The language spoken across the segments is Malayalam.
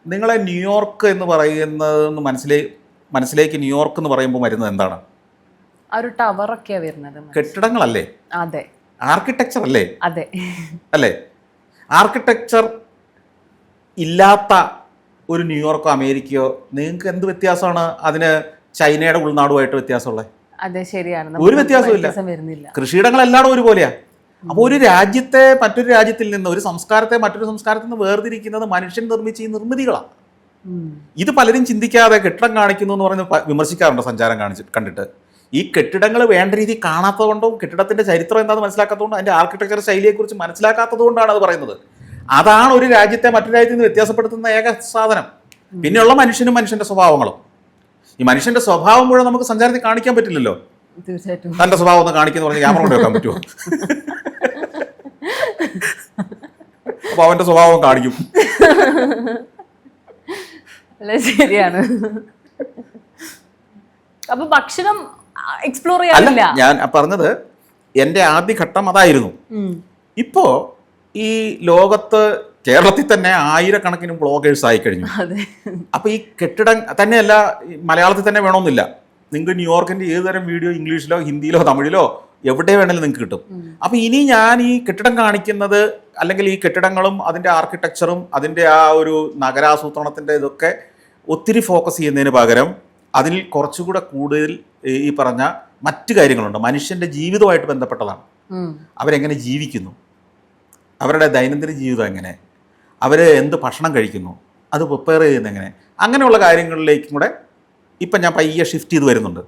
നിങ്ങളെ ന്യൂയോർക്ക് എന്ന് പറയുന്നത് മനസ്സിലേക്ക് ന്യൂയോർക്ക് എന്ന് പറയുമ്പോൾ വരുന്നത് എന്താണ്? ആ ഒരു ടവറൊക്കെയാ വരുന്നത്. കെട്ടിടങ്ങളല്ലേ? അതെ. ആർക്കിടെക്ചർ അല്ലേ? അതെ. അല്ലേ? ആർക്കിടെക്ചർ ഇല്ലാത്ത ഒരു ന്യൂയോർക്കോ അമേരിക്കയോ നിങ്ങൾക്ക് എന്ത് വ്യത്യാസമാണ് അതിന് ചൈനയുടെ ഉൾനാടുമായിട്ട് വ്യത്യാസമുള്ളത്? അതെ, ശരിയാണ്. ഒരു വ്യത്യാസമില്ല. കൃഷിയിടങ്ങൾ എല്ലായിടും ഒരുപോലെയാണ്. അപ്പോൾ ഒരു രാജ്യത്തെ മറ്റൊരു രാജ്യത്തിൽ നിന്ന്, ഒരു സംസ്കാരത്തെ മറ്റൊരു സംസ്കാരത്തിൽ നിന്ന് വേർതിരിക്കുന്നത് മനുഷ്യൻ നിർമ്മിച്ച ഈ നിർമ്മിതികളാണ്. ഇത് പലരും ചിന്തിക്കാതെ കെട്ടിടം കാണിക്കുന്നു എന്ന് പറഞ്ഞ് വിമർശിക്കാറുണ്ട് സഞ്ചാരം കണ്ടിട്ട്. ഈ കെട്ടിടങ്ങൾ വേണ്ട രീതിയിൽ കാണാത്തത് കൊണ്ടും കെട്ടിടത്തിന്റെ ചരിത്രം എന്താണെന്ന് മനസ്സിലാക്കാത്തതുകൊണ്ടും അതിന്റെ ആർക്കിടെക്ചർ ശൈലിയെക്കുറിച്ച് മനസ്സിലാക്കാത്തത് കൊണ്ടാണ് അത് പറയുന്നത്. അതാണ് ഒരു രാജ്യത്തെ മറ്റൊരു രാജ്യത്തിൽ നിന്ന് വ്യത്യാസപ്പെടുത്തുന്ന ഏക സാധനം. പിന്നെയുള്ള മനുഷ്യനും മനുഷ്യന്റെ സ്വഭാവങ്ങളും. ഈ മനുഷ്യന്റെ സ്വഭാവം മുഴുവൻ നമുക്ക് സഞ്ചാരത്തിൽ കാണിക്കാൻ പറ്റില്ലല്ലോ. തീർച്ചയായിട്ടും. തന്റെ സ്വഭാവം ഒന്ന് കാണിക്കുന്ന പറഞ്ഞ് ക്യാമറ കൊണ്ട് വെക്കാൻ പറ്റുമോ? അപ്പൊ അവന്റെ സ്വഭാവം കാണിക്കും. അല്ല, ശരിയാണ്. അപ്പൊ ഭക്ഷണം എക്സ്പ്ലോർ ചെയ്യാറില്ല. ഞാൻ പറഞ്ഞത് എന്റെ ആദ്യ ഘട്ടം അതായിരുന്നു. ഇപ്പോ ഈ ലോകത്ത് കേരളത്തിൽ തന്നെ ആയിരക്കണക്കിന് ബ്ലോഗേഴ്സ് ആയി കഴിഞ്ഞു. അപ്പൊ ഈ കെട്ടിടം തന്നെയല്ല, മലയാളത്തിൽ തന്നെ വേണമെന്നില്ല. നിങ്ങൾക്ക് ന്യൂയോർക്കിന്റെ ഏതുതരം വീഡിയോ ഇംഗ്ലീഷിലോ ഹിന്ദിയിലോ തമിഴിലോ എവിടെ വേണമെങ്കിലും നിങ്ങൾക്ക് കിട്ടും. അപ്പൊ ഇനി ഞാൻ ഈ കെട്ടിടം കാണിക്കുന്നത്, അല്ലെങ്കിൽ ഈ കെട്ടിടങ്ങളും അതിന്റെ ആർക്കിടെക്ചറും അതിന്റെ ആ ഒരു നഗരാസൂത്രണത്തിന്റെ ഇതൊക്കെ ഒത്തിരി ഫോക്കസ് ചെയ്യുന്നതിന് പകരം അതിൽ കുറച്ചുകൂടെ കൂടുതൽ ഈ പറഞ്ഞ മറ്റു കാര്യങ്ങളുണ്ട്. മനുഷ്യന്റെ ജീവിതവുമായിട്ട് ബന്ധപ്പെട്ടതാണ്. അവരെങ്ങനെ ജീവിക്കുന്നു, അവരുടെ ദൈനംദിന ജീവിതം എങ്ങനെ, അവർ എന്ത് ഭക്ഷണം കഴിക്കുന്നു, അത് പ്രിപ്പയർ ചെയ്യുന്നത് എങ്ങനെ, അങ്ങനെയുള്ള കാര്യങ്ങളിലേക്കും കൂടെ ഇപ്പം ഞാൻ പയ്യെ ഷിഫ്റ്റ് ചെയ്ത് വരുന്നുണ്ട്.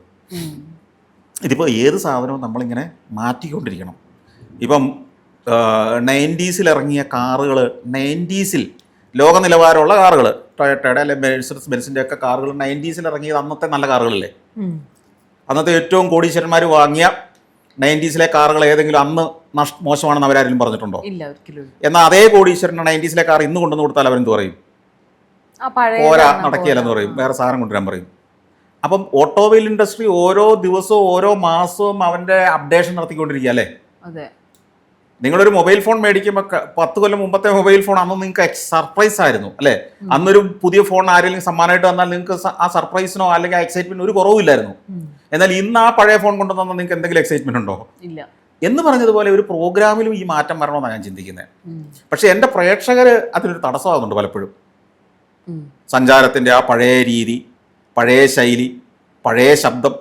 ഇതിപ്പോൾ ഏത് സാധനവും നമ്മളിങ്ങനെ മാറ്റിക്കൊണ്ടിരിക്കണം. ഇപ്പം 90s ഇറങ്ങിയ കാറുകൾ, 90s ലോക നിലവാരമുള്ള കാറുകൾ, ടൊയോട്ടയുടെ അല്ലെങ്കിൽ മെഴ്സിഡസ് ബെൻസിൻ്റെ ഒക്കെ കാറുകൾ 90s ഇറങ്ങിയത് അന്നത്തെ നല്ല കാറുകളല്ലേ? അന്നത്തെ ഏറ്റവും കോടീശ്വരന്മാർ വാങ്ങിയ 90s കാറുകൾ ഏതെങ്കിലും അന്ന് മോശമാണെന്ന് അവരാരും പറഞ്ഞിട്ടുണ്ടോ? എന്നാൽ അതേ കോടീശ്വരൻ 90s കാർ ഇന്ന് കൊണ്ടുവന്ന് കൊടുത്താൽ അവരെന്ത് പറയും? പോരാ, നടക്കിയല്ലെന്ന് പറയും, വേറെ സാധനം കൊണ്ടുവരാൻ പറയും. അപ്പം ഓട്ടോമൊബൈൽ ഇൻഡസ്ട്രി ഓരോ ദിവസവും ഓരോ മാസവും അവൻ്റെ അപ്ഡേഷൻ നടത്തിക്കൊണ്ടിരിക്കുക അല്ലേ? നിങ്ങളൊരു മൊബൈൽ ഫോൺ മേടിക്കുമ്പോൾ 10 കൊല്ലം മുമ്പത്തെ മൊബൈൽ ഫോൺ അന്ന് നിങ്ങൾക്ക് സർപ്രൈസ് ആയിരുന്നു അല്ലേ? അന്നൊരു പുതിയ ഫോൺ ആരെങ്കിലും സമ്മാനമായിട്ട് തന്നാൽ നിങ്ങൾക്ക് ആ സർപ്രൈസിനോ അല്ലെങ്കിൽ ആ എക്സൈറ്റ്മെന്റ് ഒരു കുറവില്ലായിരുന്നു. എന്നാൽ ഇന്ന് ആ പഴയ ഫോൺ കൊണ്ടുവന്നാൽ നിങ്ങൾക്ക് എന്തെങ്കിലും എക്സൈറ്റ്മെന്റ് ഉണ്ടോ? ഇല്ല. എന്ന് പറഞ്ഞതുപോലെ ഒരു പ്രോഗ്രാമിലും ഈ മാറ്റം വരണമെന്നാണ് ഞാൻ ചിന്തിക്കുന്നത്. പക്ഷെ എൻ്റെ പ്രേക്ഷകർ അതിനൊരു തടസ്സമാകുന്നുണ്ട് പലപ്പോഴും. സഞ്ചാരത്തിൻ്റെ ആ പഴയ രീതി, പഴയ ശൈലി, പഴയ ശബ്ദം,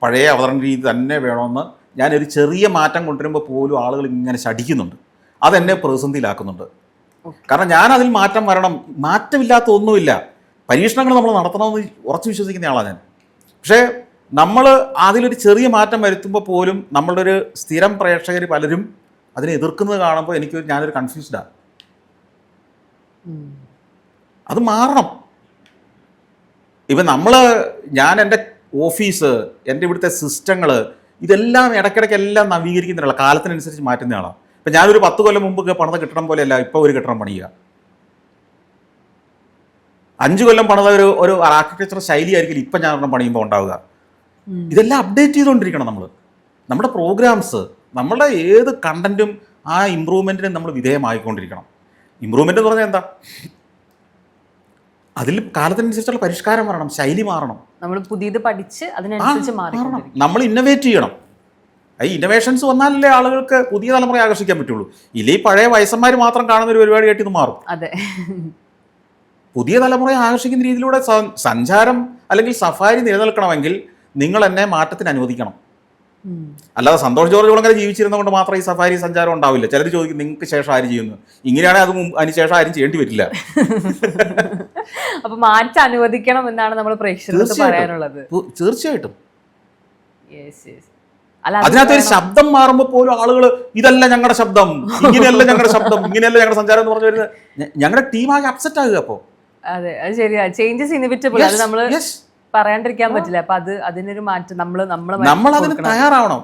പഴയ അവതരണ രീതി തന്നെ വേണമെന്ന് ഞാനൊരു ചെറിയ മാറ്റം കൊണ്ടുവരുമ്പോൾ പോലും ആളുകൾ ഇങ്ങനെ ശടിക്കുന്നുണ്ട്. അതെന്നെ പ്രതിസന്ധിയിലാക്കുന്നുണ്ട്. കാരണം ഞാൻ അതിൽ മാറ്റം വരണം, മാറ്റമില്ലാത്ത ഒന്നുമില്ല. പരീക്ഷണങ്ങൾ നമ്മൾ നടത്തണമെന്ന് ഉറച്ചു വിശ്വസിക്കുന്ന ആളാണ് ഞാൻ. പക്ഷേ നമ്മൾ അതിലൊരു ചെറിയ മാറ്റം വരുത്തുമ്പോൾ പോലും നമ്മളുടെ ഒരു സ്ഥിരം പ്രേക്ഷകർ പലരും അതിനെ എതിർക്കുന്നത് കാണുമ്പോൾ ഞാനൊരു കൺഫ്യൂസ്ഡാണ്. അത് മാറണം. ഇപ്പം ഞാൻ എൻ്റെ ഓഫീസ്, എൻ്റെ ഇവിടുത്തെ സിസ്റ്റങ്ങൾ, ഇതെല്ലാം ഇടയ്ക്കിടയ്ക്ക് എല്ലാം നവീകരിക്കുന്നില്ല, കാലത്തിനനുസരിച്ച് മാറ്റുന്ന ആളാണ്. ഇപ്പം ഞാനൊരു 10 കൊല്ലം മുമ്പ് പണിത കെട്ടിടം പോലെയല്ല ഇപ്പോൾ ഒരു കെട്ടിടം പണിയുക. 5 കൊല്ലം പണിത ഒരു ആർക്കിടെക്ചർ ശൈലി ആയിരിക്കും ഇപ്പം ഞാൻ ഒരെണ്ണം പണിയുമ്പോൾ ഉണ്ടാവുക. ഇതെല്ലാം അപ്ഡേറ്റ് ചെയ്തുകൊണ്ടിരിക്കണം നമ്മുടെ പ്രോഗ്രാംസ്, നമ്മളുടെ ഏത് കണ്ടന്റും ആ ഇമ്പ്രൂവ്മെൻറ്റിന് നമ്മൾ വിധേയമായിക്കൊണ്ടിരിക്കണം. ഇമ്പ്രൂവ്മെൻ്റ് എന്ന് പറഞ്ഞാൽ എന്താ? അതിൽ കാലത്തിനനുസരിച്ചുള്ള പരിഷ്കാരം വരണം, ശൈലി മാറണം, നമ്മൾ പുതിയത് പഠിച്ച് അതിനനുസരിച്ച് മാറണം, നമ്മൾ ഇന്നോവേറ്റ് ചെയ്യണം. ഈ ഇന്നോവേഷൻസ് വന്നാലല്ലേ ആളുകൾക്ക് പുതിയ തലമുറയെ ആകർഷിക്കാൻ പറ്റുള്ളൂ. ഇല്ലേ പഴയ വയസ്സന്മാർ മാത്രം കാണുന്ന ഒരു പരിപാടിയായിട്ട് ഇത് മാറും. അതെ, പുതിയ തലമുറയെ ആകർഷിക്കുന്ന രീതിയിലൂടെ സഞ്ചാരം അല്ലെങ്കിൽ സഫാരി നിലനിൽക്കണമെങ്കിൽ നിങ്ങൾ എന്നെ മാറ്റത്തിന് അനുവദിക്കണം. അല്ലാതെ സന്തോഷ് ജോർജ് കുളങ്ങര ജീവിച്ചിരുന്നതുകൊണ്ട് മാത്രം ഈ സഫാരി സഞ്ചാരം ഉണ്ടാവില്ല. ചിലർ ചോദിക്കും നിങ്ങൾക്ക് ശേഷം ആര് ചെയ്യുന്നു? ഇങ്ങനെയാണെങ്കിൽ അതിന് ശേഷം ആരും ചെയ്യേണ്ടി വരില്ല. അപ്പൊ മാറ്റം അനുവദിക്കണം എന്നാണ് നമ്മൾ പ്രേക്ഷകർക്ക് പറയാനുള്ളത്. തീർച്ചയായിട്ടും. അതിനകത്തൊരു ശബ്ദം മാറുമ്പോൾ പോലും ആളുകൾ ഇതല്ല ഞങ്ങളുടെ ശബ്ദം, ഇങ്ങനെയല്ല ഞങ്ങളുടെ ശബ്ദം, ഇങ്ങനെയല്ല ഞങ്ങളുടെ സഞ്ചാരം എന്ന് പറഞ്ഞു വരുന്നത് ഞങ്ങളുടെ ടീമാകെ അപ്സെറ്റ് ആകുക. അപ്പോ അതെ, അത് ശരിയാ. Changes inevitable. അത് നമ്മള് പറയാണ്ടിരിക്കാൻ പറ്റില്ല. അപ്പൊ അതിനൊരു മാറ്റം നമ്മൾ അതിന് തയ്യാറാവണം.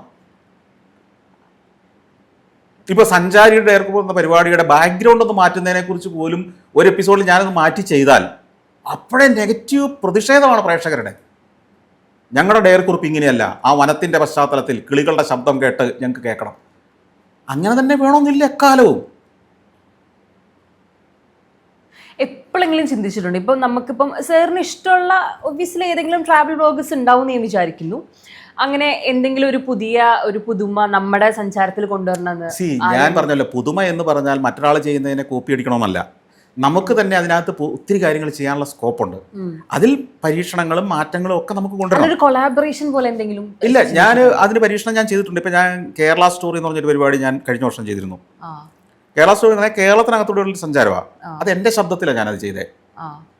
ഇപ്പൊ സഞ്ചാരിയുടെ ഡയറക്ടർ പോകുന്ന പരിപാടിയുടെ ബാക്ക്ഗ്രൗണ്ട് ഒന്ന് മാറ്റുന്നതിനെ കുറിച്ച് പോലും ഒരു എപ്പിസോഡിൽ ഞാനത് മാറ്റി ചെയ്താൽ അപ്പോഴേ നെഗറ്റീവ് പ്രതിഷേധമാണ് പ്രേക്ഷകരുടെ. ഞങ്ങളുടെ ഡയറക്കുറിപ്പ് ഇങ്ങനെയല്ല, ആ വനത്തിന്റെ പശ്ചാത്തലത്തിൽ കിളികളുടെ ശബ്ദം കേട്ട് ഞങ്ങൾക്ക് കേൾക്കണം. അങ്ങനെ തന്നെ വേണമെന്നില്ല എക്കാലവും. എപ്പോഴെങ്കിലും ചിന്തിച്ചിട്ടുണ്ട് ഇപ്പം നമുക്കിപ്പം സാറിന് ഇഷ്ടമുള്ള ഒബ്വിയസ്ലി ഏതെങ്കിലും ട്രാവൽ വ്ളോഗ്സ് ഉണ്ടാവും എന്ന് ഞാൻ വിചാരിക്കുന്നു, അങ്ങനെ എന്തെങ്കിലും ഒരു പുതുമ നമ്മുടെ സഞ്ചാരത്തിൽ കൊണ്ടുവരണമെന്ന്? ഞാൻ പറഞ്ഞല്ലോ, പുതുമ എന്ന് പറഞ്ഞാൽ മറ്റൊരാൾ ചെയ്യുന്നതിനെ കോപ്പി അടിക്കണമെന്നല്ല, നമുക്ക് തന്നെ അതിനകത്ത് ഒത്തിരി കാര്യങ്ങൾ ചെയ്യാനുള്ള സ്കോപ്പുണ്ട്. അതിൽ പരീക്ഷണങ്ങളും മാറ്റങ്ങളും ഒക്കെ നമുക്ക് കൊണ്ടുവരണം. ഒരു കൊളാബറേഷൻ പോലെ എന്തെങ്കിലും? ഇല്ല, ഞാൻ അതിന് പരീക്ഷണം ഞാൻ ചെയ്തിട്ടുണ്ട്. ഇപ്പം ഞാൻ കേരള സ്റ്റോറി എന്ന് പറഞ്ഞൊരു പരിപാടി ഞാൻ കഴിഞ്ഞ വർഷം ചെയ്തിരുന്നു. കേരള സ്റ്റോറി എന്ന് പറഞ്ഞാൽ കേരളത്തിനകത്തൂടെ ഒരു സഞ്ചാരമാണ്. അത് എൻ്റെ ശബ്ദത്തിലാണ് ഞാനത് ചെയ്തത്.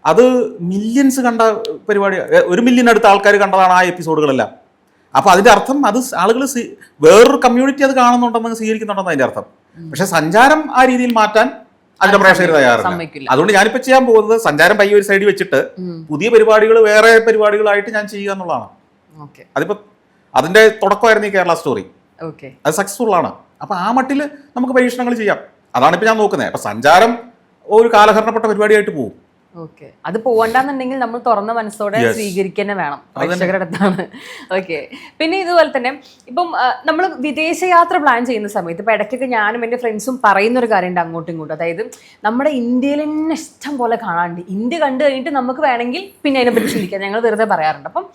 അത് മില്യൺസ് കണ്ട പരിപാടി, 1 മില്യൺ അടുത്ത ആൾക്കാർ കണ്ടതാണ് ആ എപ്പിസോഡുകളെല്ലാം. അപ്പോൾ അതിൻ്റെ അർത്ഥം അത് ആളുകൾ വേറൊരു കമ്മ്യൂണിറ്റി അത് കാണുന്നുണ്ടെന്ന് സ്വീകരിക്കുന്നുണ്ടെന്ന് അതിൻ്റെ അർത്ഥം. പക്ഷെ സഞ്ചാരം ആ രീതിയിൽ മാറ്റാൻ അതിന്റെ പ്രേക്ഷകർ തയ്യാറില്ല. അതുകൊണ്ട് ഞാനിപ്പോൾ ചെയ്യാൻ പോകുന്നത് സഞ്ചാരം പയ്യെ ഒരു സൈഡിൽ വെച്ചിട്ട് പുതിയ പരിപാടികൾ വേറെ പരിപാടികളായിട്ട് ഞാൻ ചെയ്യുക എന്നുള്ളതാണ്. അതിപ്പോൾ അതിന്റെ തുടക്കമായിരുന്നു ഈ കേരള സ്റ്റോറി. അത് സക്സസ്ഫുൾ ആണ്. അപ്പോൾ ആ മട്ടിൽ നമുക്ക് പരീക്ഷണങ്ങൾ ചെയ്യാം. അതാണ് ഇപ്പോൾ ഞാൻ നോക്കുന്നത്. അപ്പോൾ സഞ്ചാരം ഒരു കാലഹരണപ്പെട്ട പരിപാടിയായിട്ട് പോകും. അത് പോകണ്ടെന്നുണ്ടെങ്കിൽ നമ്മൾ തുറന്ന മനസ്സോടെ സ്വീകരിക്കുക വേണം പ്രേക്ഷകരുടെ അടുത്താണ്. പിന്നെ ഇതുപോലെ തന്നെ ഇപ്പം നമ്മൾ വിദേശയാത്ര പ്ലാൻ ചെയ്യുന്ന സമയത്ത് ഇപ്പം ഇടയ്ക്കൊക്കെ ഞാനും എൻ്റെ ഫ്രണ്ട്സും പറയുന്നൊരു കാര്യമുണ്ട് അങ്ങോട്ടും ഇങ്ങോട്ടും. അതായത് നമ്മുടെ ഇന്ത്യയിൽ തന്നെ ഇഷ്ടം പോലെ കാണാനുണ്ട്. ഇന്ത്യ കണ്ടു കഴിഞ്ഞിട്ട് നമുക്ക് വേണമെങ്കിൽ പിന്നെ അതിനെപ്പറ്റി ചിന്തിക്കാം, ഞങ്ങൾ വെറുതെ പറയാറുണ്ട്. അപ്പം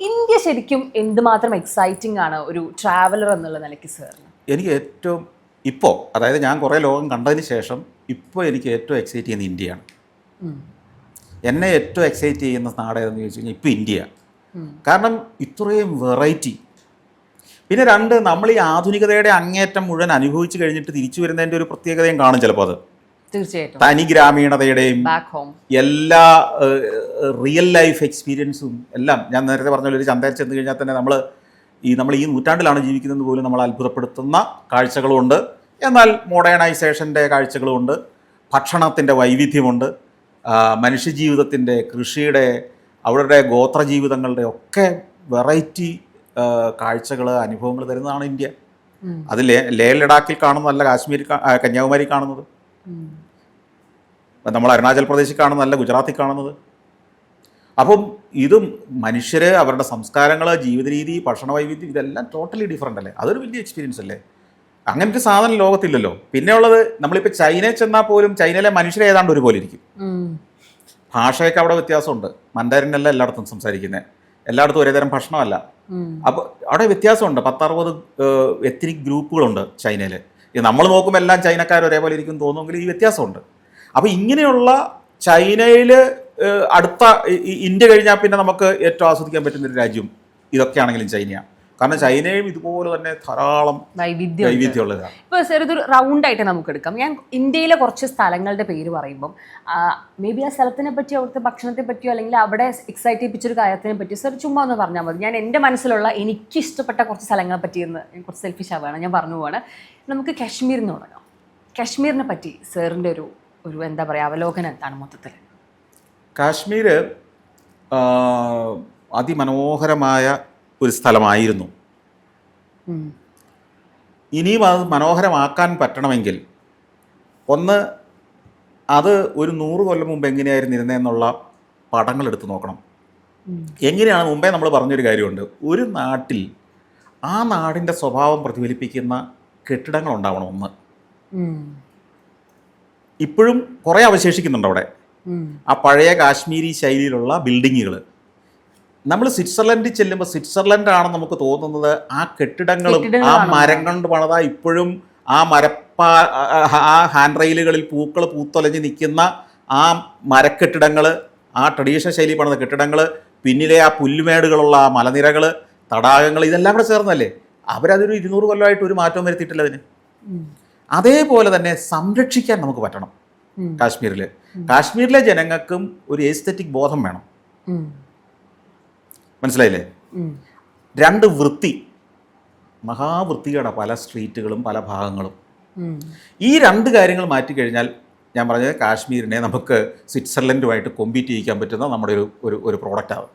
ഇന്ത്യ ശരിക്കും എന്തുമാത്രം എക്സൈറ്റിംഗ് ആണ് ഒരു ട്രാവലർ എന്നുള്ള നിലയ്ക്ക് സാറിന്? എനിക്ക് ഏറ്റവും ഇപ്പോൾ, അതായത് ഞാൻ കുറേ ലോകം കണ്ടതിന് ശേഷം ഇപ്പോൾ എനിക്ക് ഏറ്റവും എക്സൈറ്റ് ചെയ്യുന്ന ഇന്ത്യയാണ്. എന്നെ ഏറ്റവും എക്സൈറ്റ് ചെയ്യുന്ന നാട് ഏതെന്ന് ചോദിച്ചു കഴിഞ്ഞാൽ ഇപ്പോൾ ഇന്ത്യ. കാരണം ഇത്രയും വെറൈറ്റി. പിന്നെ 2, നമ്മൾ ഈ ആധുനികതയുടെ അങ്ങേറ്റം മുഴുവൻ അനുഭവിച്ച് കഴിഞ്ഞിട്ട് തിരിച്ചു വരുന്നതിൻ്റെ ഒരു പ്രത്യേകതയും കാണും ചിലപ്പോൾ. അത് തീർച്ചയായിട്ടും തനി ഗ്രാമീണതയുടെയും എല്ലാ റിയൽ ലൈഫ് എക്സ്പീരിയൻസും എല്ലാം. ഞാൻ നേരത്തെ പറഞ്ഞ ഒരു ചന്തയിൽ ചെന്ന് കഴിഞ്ഞാൽ തന്നെ നമ്മൾ ഈ നൂറ്റാണ്ടിലാണ് ജീവിക്കുന്നത് പോലും നമ്മൾ അത്ഭുതപ്പെടുത്തുന്ന കാഴ്ചകളുമുണ്ട്. എന്നാൽ മോഡേണൈസേഷൻ്റെ കാഴ്ചകളുമുണ്ട്. ഭക്ഷണത്തിൻ്റെ വൈവിധ്യമുണ്ട്. മനുഷ്യജീവിതത്തിൻ്റെ, കൃഷിയുടെ, അവരുടെ ഗോത്രജീവിതങ്ങളുടെ ഒക്കെ വെറൈറ്റി കാഴ്ചകൾ, അനുഭവങ്ങൾ തരുന്നതാണ് ഇന്ത്യ. അത് ലേ ലഡാക്കിൽ കാണുന്നതല്ല കന്യാകുമാരി കാണുന്നത്, നമ്മൾ അരുണാചൽ പ്രദേശിൽ കാണുന്നതല്ല ഗുജറാത്തിൽ കാണുന്നത്. അപ്പം ഇതും മനുഷ്യർ, അവരുടെ സംസ്കാരങ്ങൾ, ജീവിത രീതി, ഭക്ഷണ വൈവിധ്യം, ഇതെല്ലാം ടോട്ടലി ഡിഫറൻ്റ് അല്ലേ? അതൊരു വലിയ എക്സ്പീരിയൻസ് അല്ലേ? അങ്ങനത്തെ സാധനം ലോകത്തില്ലല്ലോ. പിന്നെ ഉള്ളത്, നമ്മളിപ്പോൾ ചൈനയിൽ ചെന്നാൽ പോലും ചൈനയിലെ മനുഷ്യരെ ഏതാണ്ട് ഒരുപോലെ ഇരിക്കും. ഭാഷയൊക്കെ അവിടെ വ്യത്യാസമുണ്ട്. മൻഡാരിനല്ല എല്ലായിടത്തും സംസാരിക്കുന്നത്, എല്ലായിടത്തും ഒരേ തരം ഭക്ഷണമല്ല. അപ്പോൾ അവിടെ വ്യത്യാസമുണ്ട്. 10-60 എത്നിക് ഗ്രൂപ്പുകളുണ്ട് ചൈനയിൽ. നമ്മൾ നോക്കുമ്പോൾ എല്ലാം ചൈനക്കാർ ഒരേപോലെ ഇരിക്കും തോന്നുമെങ്കിൽ ഈ വ്യത്യാസമുണ്ട്. അപ്പോൾ ഇങ്ങനെയുള്ള ചൈനയിൽ അടുത്ത ഇന്ത്യ കഴിഞ്ഞാൽ പിന്നെ നമുക്ക് ഏറ്റവും ആസ്വദിക്കാൻ പറ്റുന്നൊരു രാജ്യം ഇതൊക്കെയാണെങ്കിലും ചൈനയാണ്. കാരണം ചൈനയും ഇതുപോലെ തന്നെ ധാരാളം വൈവിധ്യമുള്ളതാണ്. ഇപ്പോൾ സാർ ഇതൊരു റൗണ്ടായിട്ട് നമുക്ക് എടുക്കാം. ഞാൻ ഇന്ത്യയിലെ കുറച്ച് സ്ഥലങ്ങളുടെ പേര് പറയുമ്പം മേ ബി ആ സ്ഥലത്തിനെ പറ്റി, അവിടുത്തെ ഭക്ഷണത്തെ പറ്റിയോ അല്ലെങ്കിൽ അവിടെ എക്സൈറ്റ് ചെയ്യിപ്പിച്ചൊരു കാര്യത്തിനെ പറ്റി സാർ ചുമ്മാ ഒന്ന് പറഞ്ഞാൽ മതി. ഞാൻ എൻ്റെ മനസ്സിലുള്ള എനിക്കിഷ്ടപ്പെട്ട കുറച്ച് സ്ഥലങ്ങളെ പറ്റിയെന്ന് കുറച്ച് സെൽഫിഷ് ആവുകയാണ്, ഞാൻ പറഞ്ഞു പോവാണ്. നമുക്ക് കാശ്മീരിൽ നിന്ന് തുടങ്ങാം. കാശ്മീരിനെ പറ്റി സാറിൻ്റെ ഒരു എന്താ പറയുക അവലോകനം എന്താണ് മൊത്തത്തിൽ? കാശ്മീർ അതിമനോഹരമായ ഒരു സ്ഥലമായിരുന്നു. ഇനിയും അത് മനോഹരമാക്കാൻ പറ്റണമെങ്കിൽ ഒന്ന്, അത് ഒരു 100 കൊല്ലം മുമ്പ് എങ്ങനെയായിരുന്നു ഇരുന്നതെന്നുള്ള പടങ്ങൾ എടുത്ത് നോക്കണം. എങ്ങനെയാണ് മുമ്പേ നമ്മൾ പറഞ്ഞൊരു കാര്യമുണ്ട്, ഒരു നാട്ടിൽ ആ നാടിൻ്റെ സ്വഭാവം പ്രതിഫലിപ്പിക്കുന്ന കെട്ടിടങ്ങൾ ഉണ്ടാവണം. ഒന്ന്, ഇപ്പോഴും കുറേ അവശേഷിക്കുന്നുണ്ട് അവിടെ ആ പഴയ കാശ്മീരി ശൈലിയിലുള്ള ബിൽഡിങ്ങുകൾ. നമ്മൾ സ്വിറ്റ്സർലൻഡിൽ ചെല്ലുമ്പോൾ സ്വിറ്റ്സർലൻഡ് ആണെന്ന് നമുക്ക് തോന്നുന്നത് ആ കെട്ടിടങ്ങളും ആ മരം കൊണ്ട് പണിത ഇപ്പോഴും ആ ആ ഹാൻഡ് റെയിലുകളിൽ പൂക്കൾ പൂത്തൊലഞ്ഞ് നിൽക്കുന്ന ആ മരക്കെട്ടിടങ്ങൾ, ആ ട്രഡീഷണൽ ശൈലി പണിത കെട്ടിടങ്ങൾ, പിന്നിലെ ആ പുല്ലുമേടുകളുള്ള ആ മലനിരകൾ, തടാകങ്ങൾ, ഇതെല്ലാം കൂടെ ചേർന്നല്ലേ. അവരതൊരു 200 കൊല്ലമായിട്ട് ഒരു മാറ്റവും വരുത്തിയിട്ടില്ല അതിന്. അതേപോലെ തന്നെ സംരക്ഷിക്കാൻ നമുക്ക് പറ്റണം. കാശ്മീരിലെ ജനങ്ങൾക്കും ഒരു എസ്തെറ്റിക് ബോധം വേണം. മനസ്സിലായില്ലേ? 2, വൃത്തി. മഹാവൃത്തിയുടെ പല സ്ട്രീറ്റുകളും പല ഭാഗങ്ങളും. ഈ 2 കാര്യങ്ങൾ മാറ്റിക്കഴിഞ്ഞാൽ ഞാൻ പറഞ്ഞത് കാശ്മീരിനെ നമുക്ക് സ്വിറ്റ്സർലൻഡുമായിട്ട് കോമ്പീറ്റ് ചെയ്യിക്കാൻ പറ്റുന്ന നമ്മുടെ ഒരു പ്രോഡക്റ്റാണ്.